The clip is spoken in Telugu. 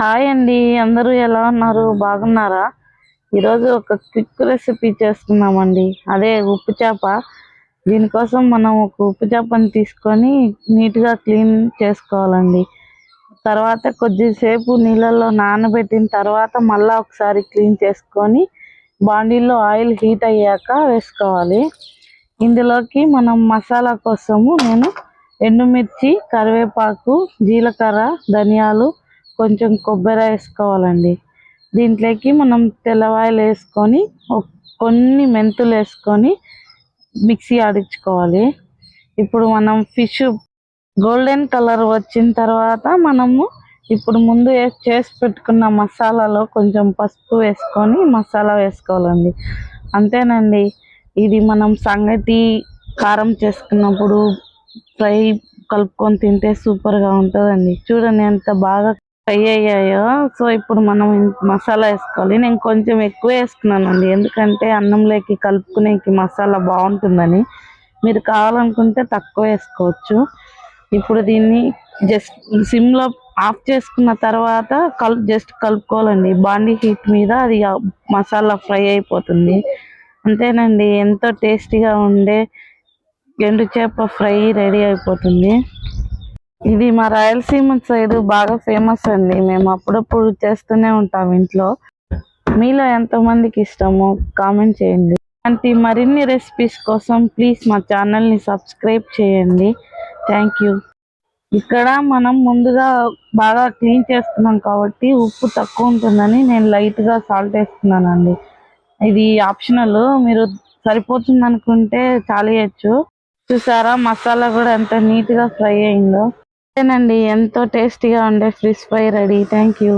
హాయ్ అండి, అందరూ ఎలా ఉన్నారు? బాగున్నారా? ఈరోజు ఒక క్విక్ రెసిపీ చేస్తున్నామండి. అదే ఉప్పు చేప. దీనికోసం మనం ఒక ఉప్పు చేపని తీసుకొని నీట్గా క్లీన్ చేసుకోవాలండి. తర్వాత కొద్దిసేపు నీళ్ళల్లో నానబెట్టిన తర్వాత మళ్ళీ ఒకసారి క్లీన్ చేసుకొని బాండీలో ఆయిల్ హీట్ అయ్యాక వేసుకోవాలి. ఇందులోకి మనం మసాలా కోసము నేను ఎండుమిర్చి, కరివేపాకు, జీలకర్ర, ధనియాలు, కొంచెం కొబ్బరి వేసుకోవాలండి. దీంట్లోకి మనం తెల్లవాయలు వేసుకొని కొన్ని మెంతులు వేసుకొని మిక్సీ ఆడించుకోవాలి. ఇప్పుడు మనం ఫిష్ గోల్డెన్ కలర్ వచ్చిన తర్వాత మనము ఇప్పుడు ముందు చేసి పెట్టుకున్న మసాలాలో కొంచెం పసుపు వేసుకొని మసాలా వేసుకోవాలండి. అంతేనండి. ఇది మనం సంగటి కారం చేసుకున్నప్పుడు ఫ్రై కలుపుకొని తింటే సూపర్గా ఉంటుందండి. చూడండి ఎంత బాగా ఫ్రై అయ్యాయో. సో ఇప్పుడు మనం మసాలా వేసుకోవాలి. నేను కొంచెం ఎక్కువ వేసుకున్నానండి, ఎందుకంటే అన్నంలోకి కలుపుకునేకి మసాలా బాగుంటుందని. మీరు కావాలనుకుంటే తక్కువ వేసుకోవచ్చు. ఇప్పుడు దీన్ని జస్ట్ సిమ్లో ఆఫ్ చేసుకున్న తర్వాత జస్ట్ కలుపుకోవాలండి. బాండీ హీట్ మీద అది మసాలా ఫ్రై అయిపోతుంది. అంతేనండి, ఎంతో టేస్టీగా ఉండే ఎండు చేప ఫ్రై రెడీ అయిపోతుంది. ఇది మా రాయలసీమ సైడ్ బాగా ఫేమస్ అండి. మేము అప్పుడప్పుడు చేస్తూనే ఉంటాం ఇంట్లో. మీలో ఎంతమందికి ఇష్టమో కామెంట్ చేయండి. అలాంటి మరిన్ని రెసిపీస్ కోసం ప్లీజ్ మా ఛానల్ని సబ్స్క్రైబ్ చేయండి. Thank you. ఇక్కడ మనం ముందుగా బాగా క్లీన్ చేసుకున్నాం కాబట్టి ఉప్పు తక్కువ ఉంటుందని నేను లైట్గా సాల్ట్ వేసుకున్నానండి. ఇది ఆప్షనల్, మీరు సరిపోతుంది అనుకుంటే చాలేయచ్చు. చూసారా మసాలా కూడా ఎంత నీట్గా ఫ్రై అయిందో. అంతేనండి, ఎంతో టేస్టీగా ఉండే fish fry ready. Thank you.